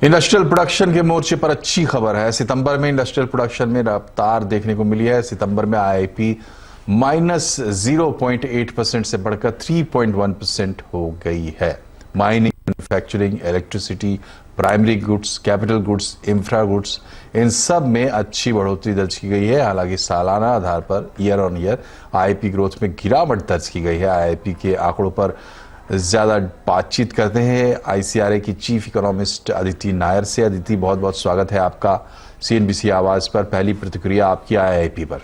Industrial production के मोर्चे पर अच्छी खबर है। सितंबर में इंडस्ट्रियल प्रोडक्शन में रफ्तार देखने को मिली है। सितंबर में आईआईपी -0.8% से बढ़कर 3.1% हो गई है। Mining, manufacturing, electricity, primary goods, capital goods, infra goods, इन सब में अच्छी बढ़ोतरी दर्ज की गई है। हालांकि सालाना आधार पर year on year IIP growth में गिरावट दर्ज की गई है। आईआईपी के आंकड़ों पर ज्यादा बातचीत करते हैं आईसीआरए की चीफ इकोनॉमिस्ट अदिति नायर से। अदिति, बहुत बहुत स्वागत है आपका सीएनबीसी आवाज पर। पहली प्रतिक्रिया आपकी आईआईपी पर।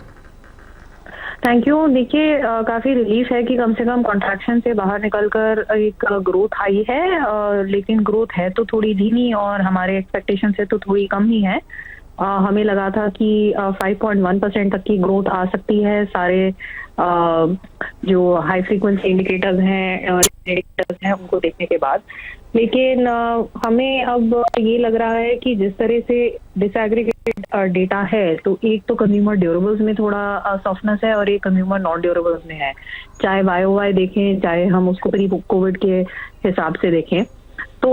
Thank you. देखिए, काफी रिलीफ है कि कम से कम कॉन्ट्रैक्शन से बाहर निकलकर एक ग्रोथ आई है, लेकिन ग्रोथ है तो थोड़ी धीमी और हमारे एक्सपेक्टेशन से तो थोड़ी कम ही है। हमें लगा था कि 5.1% तक की ग्रोथ आ सकती है। सारे जो हाई फ्रीक्वेंसी इंडिकेटर्स हैं उनको देखने के बाद, लेकिन हमें अब ये लग रहा है कि जिस तरह से डिसएग्रीगेटेड डेटा है, तो एक तो कंज्यूमर ड्यूरेबल्स में थोड़ा सॉफ्टनेस है और एक कंज्यूमर नॉन ड्यूरेबल्स में है। चाहे वाईओवाई देखें, चाहे हम उसको प्री कोविड के हिसाब से देखें, तो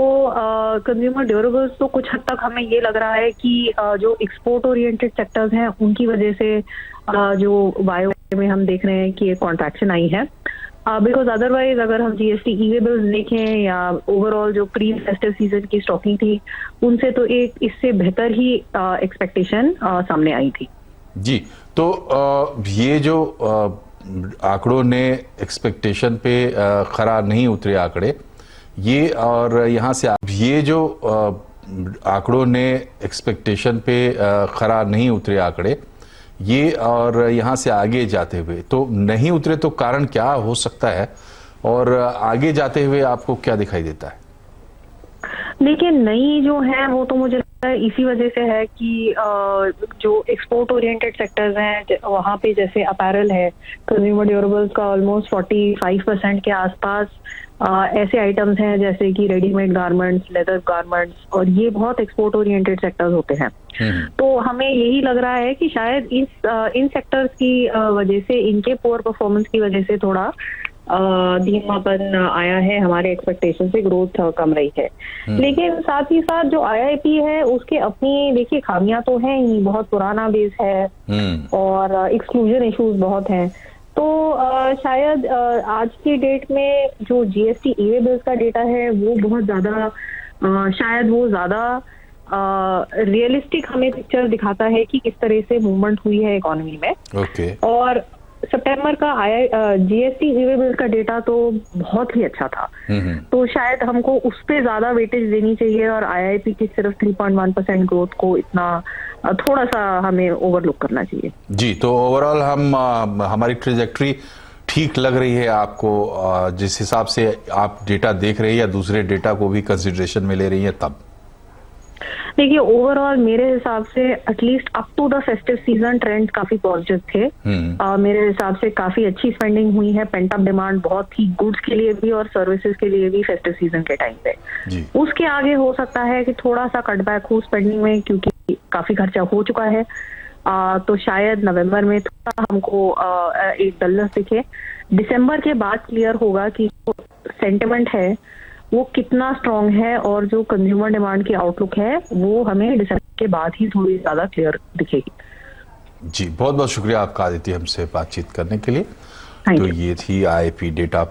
कंज्यूमर ड्यूरेबल्स तो कुछ हद तक हमें ये लग रहा है कि जो एक्सपोर्ट ओरिएंटेड सेक्टर्स हैं उनकी वजह से जो वाईओवाई में हम देख रहे हैं कि एक कॉन्ट्रैक्शन आई है। बिकॉज अदरवाइज अगर हम जीएसटी ई-वे बिल्स देखें या ओवरऑल जो प्री फेस्टिव सीजन की स्टॉकिंग थी, उनसे तो एक इससे बेहतर ही एक्सपेक्टेशन सामने आई थी। जी, तो ये जो आंकड़ों ने एक्सपेक्टेशन पे खरा नहीं उतरे आंकड़े, ये और यहाँ से ये जो आंकड़ों ने एक्सपेक्टेशन पे खरा नहीं उतरे आंकड़े, ये और यहाँ से आगे जाते हुए तो नहीं उतरे, तो कारण क्या हो सकता है और आगे जाते हुए आपको क्या दिखाई देता है? देखिए, नई जो है वो तो मुझे लगता है इसी वजह से है कि जो एक्सपोर्ट ओरिएंटेड सेक्टर्स हैं वहाँ पे जैसे अपैरल है, कंज्यूमर ड्यूरेबल्स का ऑलमोस्ट 45% के आसपास ऐसे आइटम्स हैं जैसे कि रेडीमेड गारमेंट्स, लेदर गारमेंट्स, और ये बहुत एक्सपोर्ट ओरिएंटेड सेक्टर्स होते हैं। तो हमें यही लग रहा है कि शायद इन सेक्टर्स की वजह से, इनके पुअर परफॉर्मेंस की वजह से थोड़ा धीमापन आया है। हमारे एक्सपेक्टेशन से ग्रोथ कम रही है। लेकिन साथ ही साथ जो आईआईपी है उसके अपनी देखिए खामियां तो हैं ही, बहुत पुराना बेस है और एक्सक्लूजन इश्यूज बहुत हैं। तो शायद आज की डेट में जो जीएसटी ई-वे बिल्स का डेटा है वो बहुत ज्यादा शायद वो ज्यादा रियलिस्टिक हमें पिक्चर दिखाता है कि किस तरह से मूवमेंट हुई है इकोनॉमी में। और सितंबर का जीएसटी ई-वे बिल्स का डेटा तो बहुत ही अच्छा था। तो शायद हमको उस पे ज्यादा वेटेज देनी चाहिए और आईआईपी की सिर्फ 3.1% ग्रोथ को इतना थोड़ा सा हमें ओवरलुक करना चाहिए। जी, तो ओवरऑल हम हमारी ट्रेजेक्ट्री ठीक लग रही है आपको, जिस हिसाब से आप डेटा देख रही है, या दूसरे डेटा को भी कंसिडरेशन में ले रही है तब? देखिए, ओवरऑल मेरे हिसाब से at least up to the festive season trend काफी पॉजिटिव थे। मेरे हिसाब से काफी अच्छी स्पेंडिंग हुई है। पेंट अप डिमांड बहुत थी, गुड्स के लिए भी और सर्विसेज के लिए भी फेस्टिव सीजन के टाइम पे। उसके आगे हो सकता है कि थोड़ा सा कटबैक हो स्पेंडिंग में, क्योंकि काफी खर्चा हो चुका है। तो शायद नवंबर में थोड़ा हमको एक डलनेस दिखे। दिसंबर के बाद क्लियर होगा कि जो सेंटिमेंट है वो कितना स्ट्रांग है और जो कंज्यूमर डिमांड की आउटलुक है वो हमें दिसंबर के बाद ही थोड़ी ज्यादा क्लियर दिखेगी। जी, बहुत बहुत शुक्रिया आपका आदित्य हमसे बातचीत करने के लिए। तो ये थी आईआईपी डेटा